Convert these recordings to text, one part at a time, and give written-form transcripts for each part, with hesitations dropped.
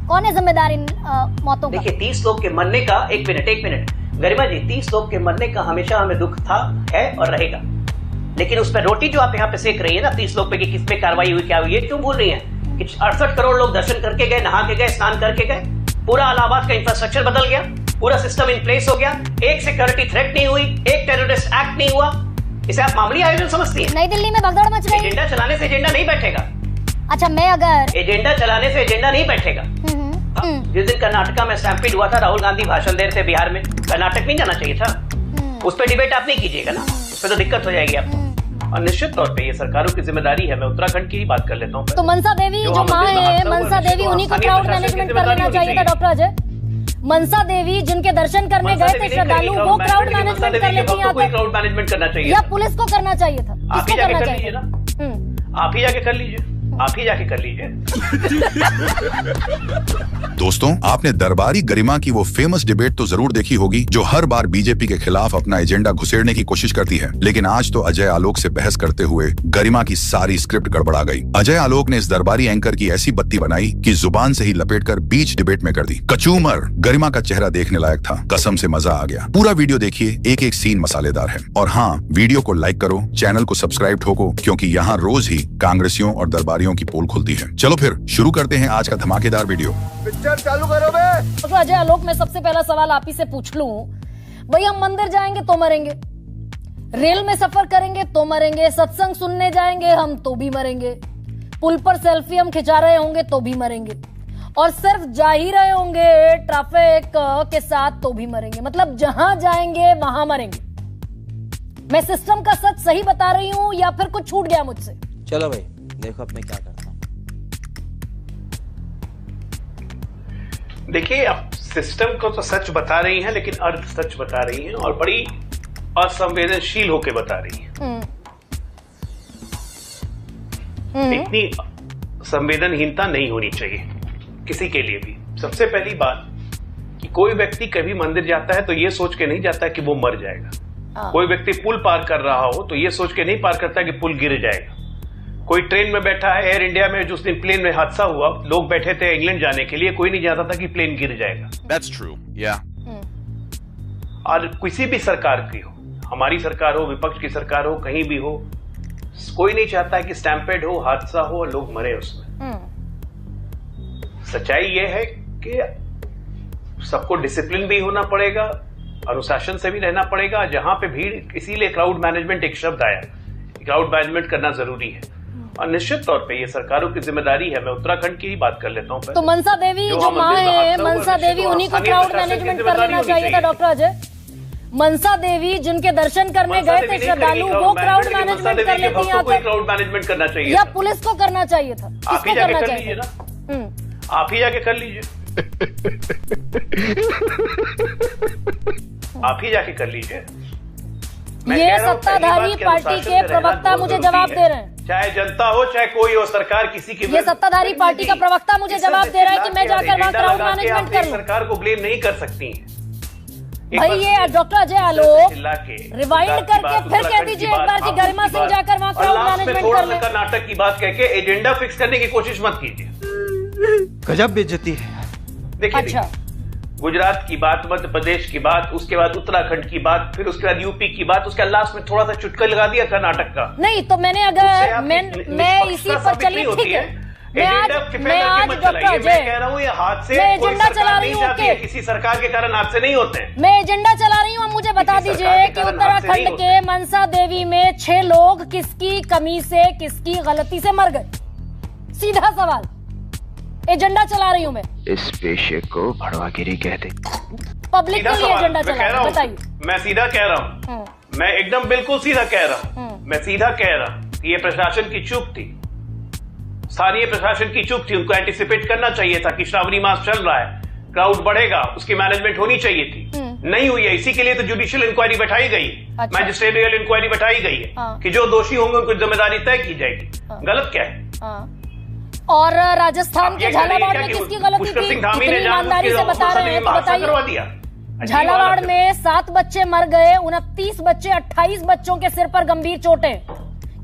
कौन है जिम्मेदार इन मौतों का? देखिए 30 लोग के मरने का, एक मिनट गरिमा जी, 30 लोग के मरने का हमेशा हमें दुख था, है और रहेगा। लेकिन उस पर रोटी जो आप यहाँ पे सेक रही है ना 30 लोग पे कि किस पे कार्रवाई हुई, क्या हुई है, क्यों भूल रही है कि 68 करोड़ लोग दर्शन करके गए, नहा के गए, स्नान करके गए, पूरा इलाहाबाद का इंफ्रास्ट्रक्चर बदल गया, पूरा सिस्टम इन प्लेस हो गया, एक सिक्योरिटी थ्रेट नहीं हुई, एक टेररिस्ट एक्ट नहीं हुआ। इसे आप मामूली आयोजन समझती हैं? नई दिल्ली में भगदड़ मच रही है। एजेंडा चलाने से एजेंडा नहीं बैठेगा। अच्छा, मैं अगर एजेंडा चलाने से एजेंडा नहीं बैठेगा। जिस दिन कर्नाटका में स्टैम्पीड हुआ था, राहुल गांधी भाषण दे रहे थे बिहार में, कर्नाटक नहीं जाना चाहिए था? उस पर डिबेट आप नहीं कीजिएगा ना, उस पर तो दिक्कत हो जाएगी आपको। और निश्चित तौर पे ये सरकारों की जिम्मेदारी है। मैं उत्तराखंड की ही बात कर लेता हूँ। तो मनसा देवी जो माँ है, मनसा देवी उन्हीं को क्राउड मैनेजमेंट कर लेना चाहिए था डॉक्टर अजय। मनसा देवी जिनके दर्शन करने गए थे श्रद्धालु, वो क्राउड मैनेजमेंट कर लेती है, क्राउड मैनेजमेट करना चाहिए या पुलिस को करना चाहिए था? आप ही किसको जाके करना कर चाहिए? लीजिए ना, आप ही जाके कर लीजिए, आप ही जाके कर लीजिए। दोस्तों, आपने दरबारी गरिमा की वो फेमस डिबेट तो जरूर देखी होगी जो हर बार बीजेपी के खिलाफ अपना एजेंडा घुसेड़ने की कोशिश करती है। लेकिन आज तो अजय आलोक से बहस करते हुए गरिमा की सारी स्क्रिप्ट गड़बड़ा गई। अजय आलोक ने इस दरबारी एंकर की ऐसी बत्ती बनाई कि जुबान से ही लपेटकर बीच डिबेट में कर दी। कचूमर गरिमा का चेहरा देखने लायक था, कसम से मजा आ गया। पूरा वीडियो देखिए, एक एक सीन मसालेदार है। और हाँ, वीडियो को लाइक करो, चैनल को सब्सक्राइब ठोको, क्योंकि यहाँ रोज ही कांग्रेसियों और दरबारियों की पोल खुलती है। चलो फिर शुरू करते हैं आज का धमाकेदार वीडियो। पिक्चर चालू करो बे। तो अजय आलोक, मैं सबसे पहला सवाल आप ही से पूछ लूं, भाई हम मंदिर जाएंगे तो मरेंगे, रेल में सफर करेंगे तो मरेंगे, सत्संग सुनने जाएंगे हम तो भी मरेंगे, पुल पर सेल्फी हम खिंचा रहे होंगे तो भी मरेंगे, और सिर्फ जा ही रहे होंगे ट्रैफिक के साथ तो भी मरेंगे। मतलब जहां जाएंगे वहां मरेंगे। मैं सिस्टम का सच सही बता रही हूं या फिर कुछ छूट गया मुझसे? चलो भाई देखो अब मैं क्या करता हूं। देखिए, आप सिस्टम को तो सच बता रही हैं, लेकिन अर्ध सच बता रही हैं और बड़ी असंवेदनशील होकर बता रही हैं। इतनी संवेदनहीनता नहीं होनी चाहिए किसी के लिए भी। सबसे पहली बात कि कोई व्यक्ति कभी मंदिर जाता है तो ये सोच के नहीं जाता कि वो मर जाएगा। कोई व्यक्ति पुल पार कर रहा हो तो ये सोच के नहीं पार करता कि पुल गिर जाएगा। कोई ट्रेन में बैठा है, एयर इंडिया में जिस दिन प्लेन में हादसा हुआ, लोग बैठे थे इंग्लैंड जाने के लिए, कोई नहीं जानता था कि प्लेन गिर जाएगा। That's true, yeah. और किसी भी सरकार की हो, हमारी सरकार हो, विपक्ष की सरकार हो, कहीं भी हो, कोई नहीं चाहता है कि स्टैम्पेड हो, हादसा हो और लोग मरे उसमें। सच्चाई यह है कि सबको डिसिप्लिन भी होना पड़ेगा, अनुशासन से भी रहना पड़ेगा। जहां पे भीड़, इसीलिए क्राउड मैनेजमेंट एक शब्द आया, क्राउड मैनेजमेंट करना जरूरी है और निश्चित तौर पे ये सरकारों की जिम्मेदारी है। मैं उत्तराखंड की ही बात कर लेता हूँ। तो मनसा देवी जो माँ है, मनसा देवी उन्हीं को क्राउड मैनेजमेंट कर लेना चाहिए था डॉक्टर अजय। मनसा देवी जिनके दर्शन करने गए थे श्रद्धालु, वो क्राउड मैनेजमेंट कर लेती है, क्राउड मैनेजमेंट करना चाहिए या पुलिस को करना चाहिए था? आप ही जाके कर लीजिए ना, आप ही जाके कर लीजिए, आप ही जाके कर लीजिए। ये सत्ताधारी पार्टी के प्रवक्ता मुझे जवाब दे रहे हैं, चाहे जनता हो चाहे कोई हो, सरकार किसी की। ये सत्ताधारी पार्टी का प्रवक्ता मुझे जवाब दे रहा है कि मैं जाकर वहां क्राउड मैनेजमेंट कर लूं। सरकार को ब्लेम नहीं कर सकती है भाई। ये डॉक्टर अजय आलोक रिवाइंड करके फिर कह दीजिए एक बार कि गरिमा सिंह जाकर वहां क्राउड मैनेजमेंट कर ले। कर्नाटक की बात कह के एजेंडा फिक्स करने की कोशिश मत कीजिए, गजब बेइज्जती है। देखिए, अच्छा, गुजरात की बात, मध्य प्रदेश की बात, उसके बाद उत्तराखंड की बात, फिर उसके बाद यूपी की बात, उसके लास्ट में थोड़ा सा चुटका लगा दिया कर्नाटक का। नहीं तो मैंने अगर मैं इसी पर चली, ठीक है, मैं आज डॉक्टर अजय कह रहा हूँ, ये हाथ से मैं एजेंडा चला रही हूँ, किसी सरकार के कारण हादसे नहीं होते हैं। मैं एजेंडा चला रही हूँ। मुझे बता दीजिए कि उत्तराखंड के मनसा देवी में 6 लोग किसकी कमी से, किसकी गलती से मर गए? सीधा सवाल, एजेंडा चला रही हूँ मैं। इस पेशे को भड़वागिरी कहते। पब्लिक के लिए एजेंडा चला रहा हूँ, बताइए। मैं सीधा कह रहा हूँ, मैं एकदम बिल्कुल सीधा कह रहा हूँ, मैं सीधा कह रहा हूँ कि ये प्रशासन की चूक थी, स्थानीय प्रशासन की चूक थी। उनको एंटिसिपेट करना चाहिए था कि श्रावणी मास चल रहा है, क्राउड बढ़ेगा, उसकी मैनेजमेंट होनी चाहिए थी, नहीं हुई है। इसी के लिए तो जुडिशियल इंक्वायरी बैठाई गई, मैजिस्ट्रेरियल इंक्वायरी बैठाई गई है कि जो दोषी होंगे उनकी जिम्मेदारी तय की जाएगी। गलत क्या है? और राजस्थान के झालावाड़ में किसकी गलती थी? इतनी ईमानदारी से बता रहे हैं तो बताइए। झालावाड़ में 7 बच्चे मर गए, 29 बच्चे, 28 बच्चों के सिर पर गंभीर चोटें।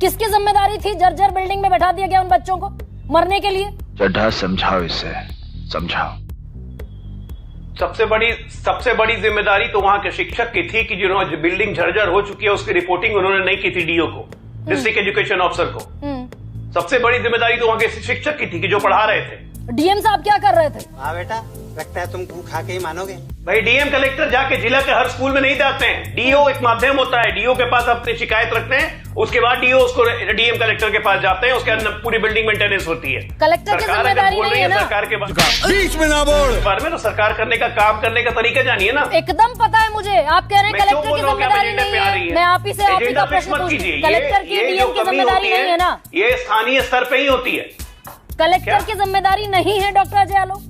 किसकी जिम्मेदारी थी? जर्जर बिल्डिंग में बैठा दिया गया उन बच्चों को मरने के लिए। चड्ढा समझाओ इसे, समझाओ। सबसे बड़ी जिम्मेदारी तो वहां के शिक्षक की थी कि जिन्होंने बिल्डिंग जर्जर हो चुकी है उसकी रिपोर्टिंग उन्होंने नहीं की थी डीओ को, डिस्ट्रिक्ट एजुकेशन ऑफिसर को। सबसे बड़ी जिम्मेदारी तो वहां के शिक्षक की थी कि जो पढ़ा रहे थे। डीएम साहब क्या कर रहे थे? हाँ बेटा, लगता है तुम खा के ही मानोगे। भाई डीएम कलेक्टर जाके जिला के हर स्कूल में नहीं जाते हैं। डीओ एक माध्यम होता है, डीओ के पास अपनी शिकायत रखते हैं, उसके बाद डीओ उसको डीएम कलेक्टर के पास जाते हैं, उसके अंदर पूरी बिल्डिंग मेंटेनेंस होती है। कलेक्टर की जिम्मेदारी नहीं है ना? सरकार के बीच में ना बोल, इस बारे में तो सरकार करने का काम करने का तरीका जानिए ना। एकदम पता है मुझे, आप कह रहे हैं कलेक्टर की जिम्मेदारी नहीं है। मैं आप ही से आप ही का प्रश्न पूछ, कलेक्टर की डीएम की जिम्मेदारी नहीं है ना? ये स्थानीय स्तर पे ही होती है। कलेक्टर की जिम्मेदारी नहीं है डॉक्टर अजय आलोक?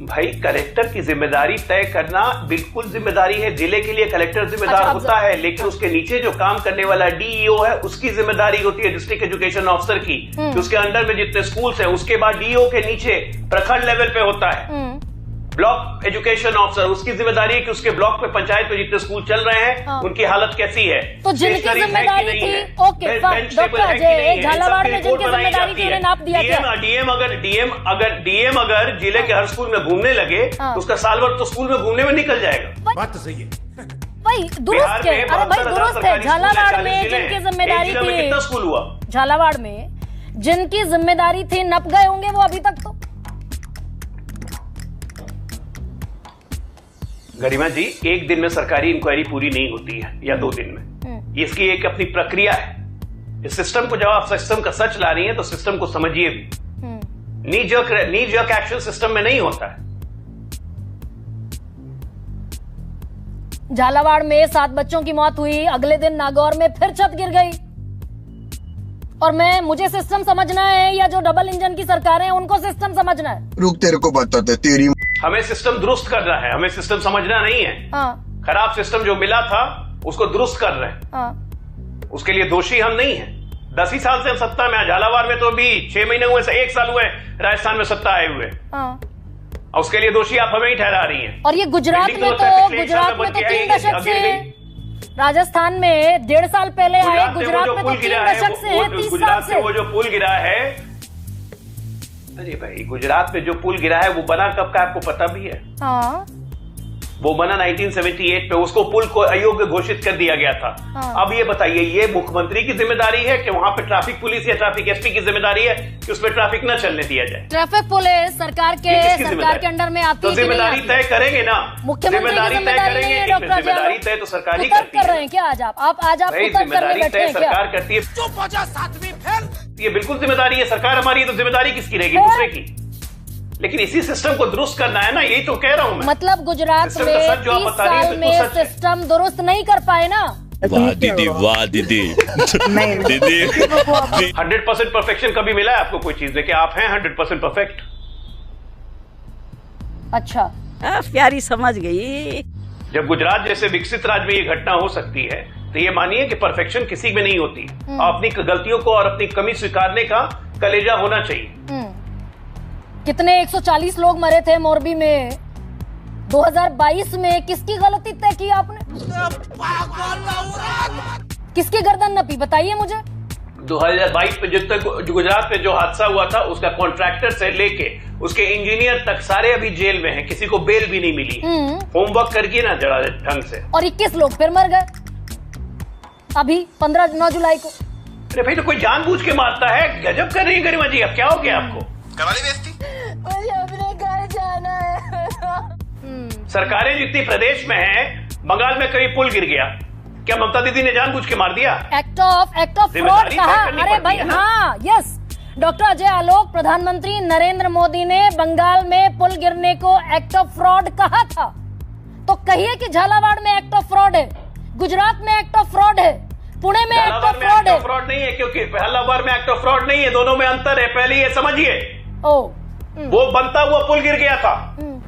भाई कलेक्टर की जिम्मेदारी तय करना बिल्कुल जिम्मेदारी है, जिले के लिए कलेक्टर जिम्मेदार होता है, लेकिन उसके नीचे जो काम करने वाला डीईओ है उसकी जिम्मेदारी होती है डिस्ट्रिक्ट एजुकेशन ऑफिसर की, उसके अंडर में जितने स्कूल्स हैं उसके बाद डीईओ के नीचे प्रखंड लेवल पे होता है ब्लॉक एजुकेशन ऑफिसर, उसकी जिम्मेदारी है कि उसके ब्लॉक में पंचायत में जितने स्कूल चल रहे हैं उनकी हालत कैसी है, तो जिनकी जिम्मेदारी थी। ओके डॉक्टर अजय, झालावाड़ में जिनकी जिम्मेदारी थी उन्हें नाप दिया क्या? डीएम अगर जिले के हर स्कूल में घूमने लगे तो उसका साल भर तो स्कूल में घूमने में निकल जाएगा। बात तो सही है भाई, दुरुस्त है। अरे भाई दुरुस्त है। झालावाड़ में जिनकी जिम्मेदारी थी, कितना स्कूल हुआ झालावाड़ में जिनकी जिम्मेदारी थी नप गए होंगे वो अभी तक। तो गरिमा जी, एक दिन में सरकारी इंक्वायरी पूरी नहीं होती है या 2 दिन में, इसकी एक अपनी प्रक्रिया है। इस सिस्टम को जब आप सिस्टम का सच ला रही हैं तो सिस्टम को समझिए भी। नी जर्क एक्शन सिस्टम में नहीं होता है। झालावाड़ में 7 बच्चों की मौत हुई, अगले दिन नागौर में फिर छत गिर गई। और मुझे सिस्टम समझना है या जो डबल इंजन की सरकार है उनको सिस्टम समझना है? रुक, तेरे को बताते तेरी। हमें सिस्टम दुरुस्त करना है, हमें सिस्टम समझना नहीं है। खराब सिस्टम जो मिला था उसको दुरुस्त कर रहे हैं। उसके लिए दोषी हम नहीं हैं। 10 ही साल से हम सत्ता में, झालावाड़ में तो अभी 6 महीने हुए, 1 साल हुए राजस्थान में सत्ता आए हुए, और उसके लिए दोषी आप हमें ही ठहरा रही हैं। और ये गुजरात में तो 3 दशक से है, राजस्थान में 1.5 साल पहले आए, गुजरात में तो 3 दशक से है, 30 साल से। वो जो पुल गिरा है, अरे भाई गुजरात में जो पुल गिरा है वो बना कब का आपको पता भी है? वो बना 1978 पे, उसको पुल को अयोग्य घोषित कर दिया गया था। अब ये बताइए, ये मुख्यमंत्री की जिम्मेदारी है कि वहां पे ट्रैफिक पुलिस या ट्रैफिक एसपी की जिम्मेदारी है कि उसमें ट्रैफिक न चलने दिया जाए? ट्रैफिक पुलिस सरकार के अंडर में आती है। तो जिम्मेदारी तय करेंगे ना, मुख्यमंत्री जिम्मेदारी जिम्मेदारी तय तो सरकार ही करती है। कर रहे हैं क्या आज आप जिम्मेदारी तय सरकार करती है। ये बिल्कुल जिम्मेदारी है, सरकार हमारी है तो जिम्मेदारी किसकी रहेगी? दूसरे की। लेकिन इसी सिस्टम को दुरुस्त करना है ना, यही तो कह रहा हूं मैं। मतलब गुजरात में 30 साल में सिस्टम दुरुस्त नहीं कर पाए ना? वाह दीदी, वाह दीदी। दीदी 100% परफेक्शन कभी मिला है आपको कोई चीज में कि आप हैं 100% परफेक्ट? अच्छा, प्यारी समझ गई। जब गुजरात जैसे विकसित राज्य में ये घटना हो सकती है तो ये मानिए कि परफेक्शन किसी में नहीं होती। अपनी गलतियों को और अपनी कमी स्वीकारने का कलेजा होना चाहिए। कितने 140 लोग मरे थे मोरबी में 2022 में, किसकी गलती तय की आपने? किसकी गर्दन नपी, बताइए मुझे। 2022 में जितने गुजरात में जो हादसा हुआ था उसका कॉन्ट्रैक्टर से लेके उसके इंजीनियर तक सारे अभी जेल में हैं, किसी को बेल भी नहीं मिली। होमवर्क करके ना जरा ढंग से। और 21 लोग फिर मर गए अभी 9 जुलाई को। अरे भाई, तो कोई जानबूझ के मारता है? गजब कर रही है गरिमा जी, अब क्या हो गया आपको? करवाली बेइज्जती? मुझे अपने घर जाना है। सरकारें जितनी प्रदेश में हैं, बंगाल में कहीं पुल गिर गया, क्या ममता दीदी ने जानबूझ के मार दिया? एक्ट ऑफ फ्रॉड कहा। अरे भाई हाँ, यस डॉक्टर अजय आलोक, प्रधानमंत्री नरेंद्र मोदी ने बंगाल में पुल गिरने को एक्ट ऑफ फ्रॉड कहा था। तो कहिए कि झालावाड़ में एक्ट ऑफ फ्रॉड है, गुजरात में एक्ट ऑफ फ्रॉड है, पुणे में एक्ट ऑफ फ्रॉड है। फ्रॉड नहीं है, क्योंकि झालावाड़ में एक्ट ऑफ फ्रॉड नहीं है, दोनों में अंतर है, पहले ये समझिए। वो बनता हुआ पुल गिर गया था,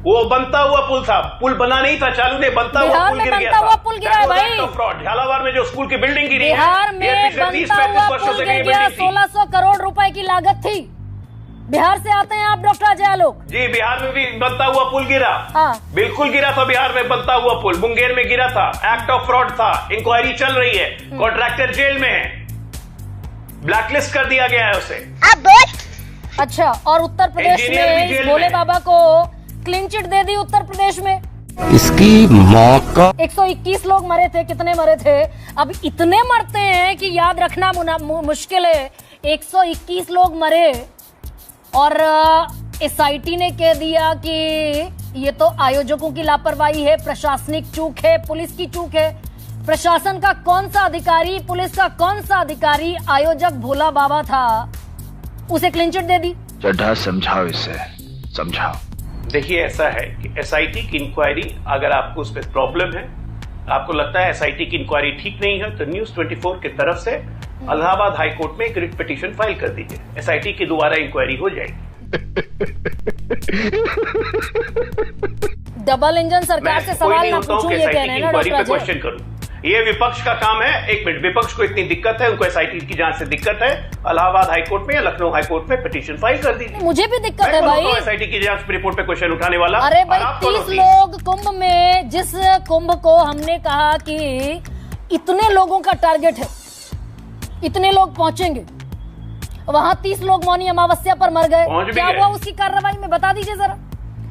वो बनता हुआ पुल था, पुल बना नहीं था, चालू नहीं, बनता हुआ पुल गिर गया था। पुल गिरा है भाई। फ्रॉड झालावाड़ में जो स्कूल की बिल्डिंग गिरी है, बिहार में बनता हुआ पुल गिर गया, 1600 करोड़ रुपए की लागत थी। बिहार से आते हैं आप डॉक्टर अजय आलोक जी। बिहार में भी बनता हुआ पुल गिरा, बिल्कुल गिरा था बिहार में बनता हुआ पुल, मुंगेर में गिरा था, एक्ट ऑफ फ्रॉड था, इंक्वायरी चल रही है, कॉन्ट्रैक्टर जेल में है, ब्लैकलिस्ट कर दिया गया है उसे। अच्छा, और उत्तर प्रदेश इंजीनियर भी में जेल इस भोले में। बाबा को क्लीन चिट दे दी उत्तर प्रदेश में। इसकी मौका 121 लोग मरे थे। कितने मरे थे? अब इतने मरते हैं कि याद रखना मुश्किल है। 121 लोग मरे और एसआईटी ने कह दिया कि ये तो आयोजकों की लापरवाही है, प्रशासनिक चूक है, पुलिस की चूक है। प्रशासन का कौन सा अधिकारी, पुलिस का कौन सा अधिकारी आयोजक भोला बाबा था, उसे क्लीन चिट दे दी। चड्ढा समझाओ इसे, समझाओ। देखिए, ऐसा है कि एसआईटी की इंक्वायरी, अगर आपको उस पर प्रॉब्लम है, आपको लगता है एसआईटी की इंक्वायरी ठीक नहीं है, तो न्यूज 24 की तरफ से इलाहाबाद हाई कोर्ट में एक रिट पिटीशन फाइल कर दीजिए। एसआईटी की दोबारा इंक्वायरी हो जाएगी। डबल इंजन सरकार से सवाल ना पूछूं, ये कह रहे हैं ना डॉक्टर अजय। क्वेश्चन करूं, ये विपक्ष का काम है। एक मिनट, विपक्ष को इतनी दिक्कत है, उनको एसआईटी की जांच से दिक्कत है, इलाहाबाद हाई कोर्ट में या लखनऊ हाई कोर्ट में पिटीशन फाइल कर दीजिए। मुझे भी दिक्कत है भाई। एसआईटी की जांच रिपोर्ट पे क्वेश्चन उठाने वाला। अरे भाई, और आप कौन 30 होती? लोग कुंभ में, जिस कुंभ को हमने कहा कि इतने लोगों का टारगेट है, इतने लोग पहुंचेंगे, वहां 30 लोग मौनी अमावस्या पर मर गए। पहुंच भी क्या गए। हुआ उसकी कार्रवाई में, बता दीजिए जरा।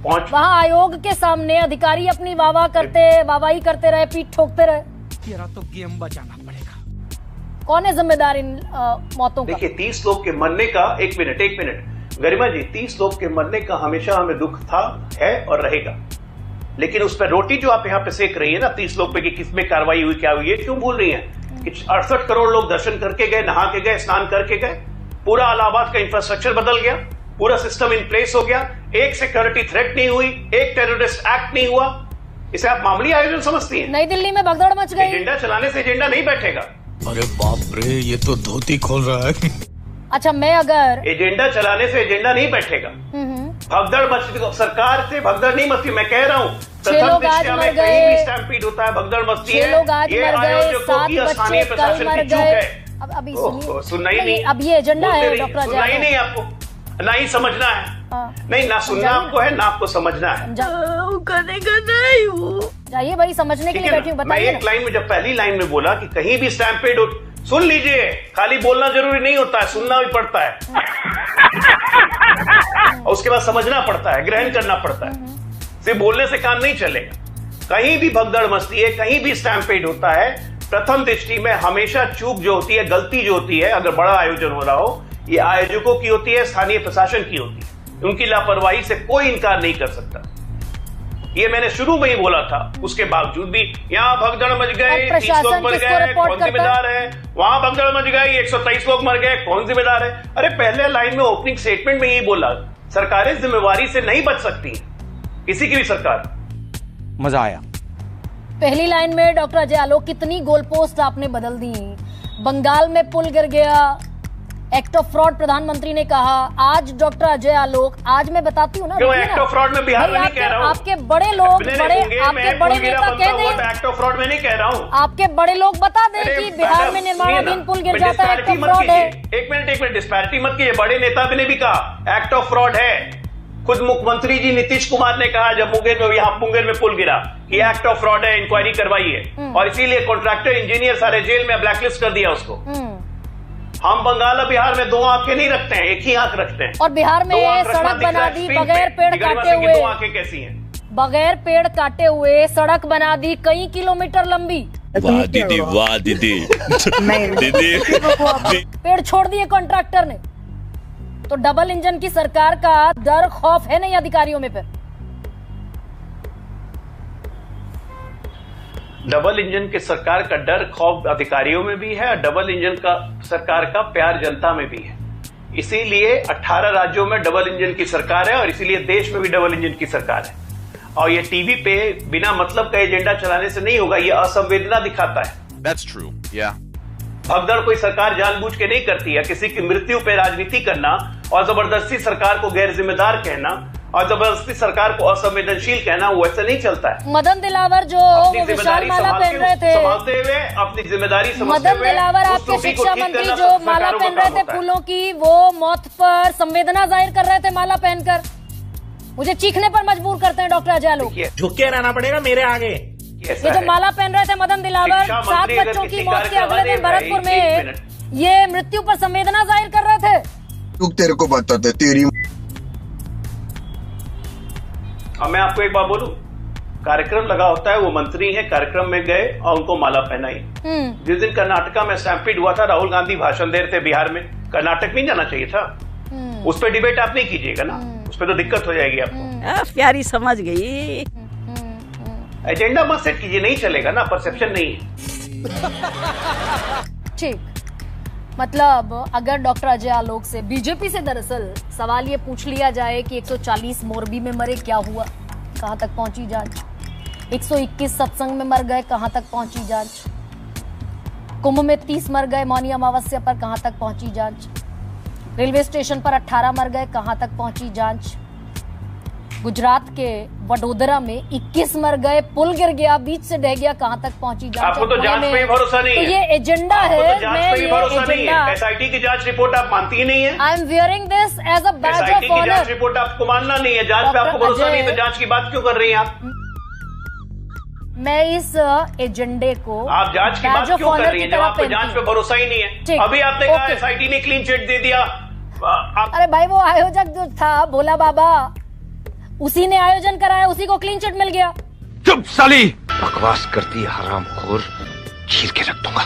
पहुंच वहां आयोग के सामने अधिकारी अपनी वाहवाही करते रहे, पीठ ठोकते रहे। तेरा तो गेम बचाना पड़ेगा। कौन है जिम्मेदार इन मौतों का? देखिए, 30 लोग के मरने का, एक मिनट गरिमा जी, 30 लोग के मरने का हमेशा हमें दुख था, है और रहेगा। लेकिन उस पर रोटी जो आप यहाँ पे सेक रही है ना 30 लोग पे, कि किसमें कार्रवाई हुई, क्या हुई, ये क्यों भूल रही है कि 68 करोड़ लोग दर्शन करके गए, नहा के गए, स्नान करके गए, पूरा इलाहाबाद का इंफ्रास्ट्रक्चर बदल गया, पूरा सिस्टम इन प्लेस हो गया, एक सिक्योरिटी थ्रेट नहीं हुई, एक टेररिस्ट एक्ट नहीं हुआ। इसे आप मामूली आयोजन समझती हैं? नई दिल्ली में भगदड़ मच गई। एजेंडा चलाने से एजेंडा नहीं बैठेगा। अरे बाप रे, ये तो धोती खोल रहा है। अच्छा, मैं अगर एजेंडा चलाने से एजेंडा नहीं बैठेगा। भगदड़ मचती, सरकार से भगदड़ नहीं मचती। मैं कह रहा हूँ, छह लोग आज में मर कहीं गए। भी स्टैम्पीड होता है, भगदड़ मचती है। 6 लोग आज ये मर गए, आयोजकों 7 की स्थानीय बच्चे कल प्रशासन मर की चूक गए। है। अभी ओहो, सुनना ही नहीं। अब ये एजेंडा बोलते है रहिए। डॉक्टर सुनना ही अजय। नहीं आपको, ना ही समझना है। नहीं, ना सुनना आपको है, ना आपको समझना है। जाइए भाई, समझने के ठीक लिए है बैठी हूँ, ना? मैं बताइए एक लाइन में, जब पहली लाइन में बोला कि कहीं भी स्टैम्पेड हो, सुन लीजिए, खाली बोलना जरूरी नहीं होता है, सुनना भी पड़ता है। और उसके बाद समझना पड़ता है, ग्रहण करना पड़ता है। सिर्फ बोलने से काम नहीं चलेगा। कहीं भी भगदड़ मचती है, कहीं भी स्टैम्पेड होता है, प्रथम दृष्टि में हमेशा चूक जो होती है, गलती जो होती है, अगर बड़ा आयोजन हो रहा हो, ये आयोजकों की होती है, स्थानीय प्रशासन की होती है। उनकी लापरवाही से कोई इनकार नहीं कर सकता। ये मैंने शुरू में ही बोला था। उसके बावजूद भी यहाँ भगदड़ मच गए, 30 लोग मर गए, कौन जिम्मेदार है? वहां भगदड़ मच गई, 123 लोग मर गए, कौन जिम्मेदार है? अरे पहले लाइन में ओपनिंग स्टेटमेंट में यही बोला, सरकारें जिम्मेवारी से नहीं बच सकती, किसी की भी सरकार। मजा आया। पहली लाइन में डॉक्टर अजय आलोक, कितनी गोल पोस्ट आपने बदल दी। बंगाल में पुल गिर गया, एक्ट ऑफ फ्रॉड प्रधानमंत्री ने कहा। आज डॉक्टर अजय आलोक, आज मैं बताती हूँ ना, क्यों एक्ट ऑफ फ्रॉड में बिहार में नहीं कह रहा हूँ? आपके बड़े लोग, आपके बड़े नेता कह दें, एक्ट ऑफ फ्रॉड में नहीं कह रहा हूँ। आपके बड़े लोग बता दें कि बिहार में निर्माणाधीन पुल गिर जाता है, एक्ट ऑफ फ्रॉड है। एक मिनट, डिस्पैरिटी मत कीजिए। बड़े नेता ने भी कहा एक्ट ऑफ फ्रॉड है। खुद मुख्यमंत्री जी नीतीश कुमार ने कहा जब मुंगेर में पुल गिरा कि एक्ट ऑफ फ्रॉड है, इंक्वायरी करवाई है, और इसीलिए कॉन्ट्रैक्टर इंजीनियर सारे जेल में ब्लैकलिस्ट कर दिया उसको। हम बंगाल और बिहार में 2 आंखें नहीं रखते हैं, एक ही आंख रखते हैं। और बिहार में सड़क बना दी बगैर पेड़ काटे हुए। 2 आंखें कैसी हैं? बगैर पेड़ काटे हुए सड़क बना दी कई किलोमीटर लंबी। वाह दीदी, वाह दीदी। दीदी पेड़ छोड़ दिए कॉन्ट्रैक्टर ने। तो डबल इंजन की सरकार का डर खौफ है नहीं अधिकारियों में फिर? डबल इंजन की सरकार का डर खौफ अधिकारियों में भी है, और डबल इंजन का सरकार का प्यार जनता में भी है। इसीलिए 18 राज्यों में डबल इंजन की सरकार है, और इसीलिए देश में भी डबल इंजन की सरकार है। और ये टीवी पे बिना मतलब का एजेंडा चलाने से नहीं होगा, ये असंवेदना दिखाता है। That's true. Yeah. भगदड़ कोई सरकार जानबूझ के नहीं करती है। किसी की मृत्यु पे राजनीति करना और जबरदस्ती सरकार को गैर जिम्मेदार कहना और जबरदस्ती सरकार को असंवेदनशील कहना, वो ऐसा नहीं चलता है। मदन दिलावर जो विशाल माला पहन रहे थे, संभालते हुए अपनी जिम्मेदारी समझते मदन हुए, दिलावर उस आपके त्रुटि को शिक्षा ठीक मंत्री करना जो माला सरकारों का पहन रहे काम थे होता है। फूलों की, वो मौत पर संवेदना जाहिर कर रहे थे माला पहनकर। मुझे चीखने पर मजबूर करते हैं डॉक्टर अजय आलोक। झुक के रहना पड़ेगा मेरे आगे। ये जो माला पहन रहे थे मदन दिलावर, 7 बच्चों की मौत के अगले दिन भरतपुर में ये मृत्यु पर संवेदना जाहिर कर रहे थे। चूक तेरे को बताते तेरी। अब मैं आपको एक बात बोलूं, कार्यक्रम लगा होता है, वो मंत्री है, कार्यक्रम में गए और उनको माला पहनाई। जिस दिन कर्नाटका में स्टैम्पीड हुआ था, राहुल गांधी भाषण दे रहे थे बिहार में, कर्नाटक नहीं जाना चाहिए था। उस पर डिबेट आप नहीं कीजिएगा ना, उस पर तो दिक्कत हो जाएगी आपको। प्यारी समझ गई। एजेंडा मत सेट कीजिए, नहीं चलेगा ना, परसेप्शन नहीं है। ठीक, मतलब अगर डॉक्टर अजय आलोक से, बीजेपी से दरअसल सवाल ये पूछ लिया जाए कि 140 मोरबी में मरे, क्या हुआ, कहां तक पहुंची जांच? 121 सत्संग में मर गए, कहां तक पहुंची जांच? कुंभ में 30 मर गए मौनी अमावस्या पर, कहां तक पहुंची जांच? रेलवे स्टेशन पर 18 मर गए, कहां तक पहुंची जांच? गुजरात के वडोदरा में 21 मर गए, पुल गिर गया, बीच से ढह गया, कहां तक पहुंची जांच? आपको तो जांच पे ही भरोसा नहीं है। तो ये एजेंडा है, जांच पे ही भरोसा नहीं है। एसआईटी की जांच रिपोर्ट आप मानती ही नहीं है। I am wearing this as a badge SIT of की जांच ऑनर। रिपोर्ट आपको मानना नहीं है, जांच पे आपको भरोसा नहीं, तो जांच की बात क्यों कर रही हैं आप? मैं इस एजेंडे को आप जांच की बात क्यों कर रही हैं जब आपको जांच पे भरोसा ही नहीं है? अभी आपने कहा एसआईटी ने क्लीन चिट दे दिया। अरे भाई, वो आयोजक जो था भोला बाबा, उसी ने आयोजन कराया, उसी को क्लीन चिट मिल गया। चुप साली, बकवास करती हरामखोर, चीर के रख दूंगा।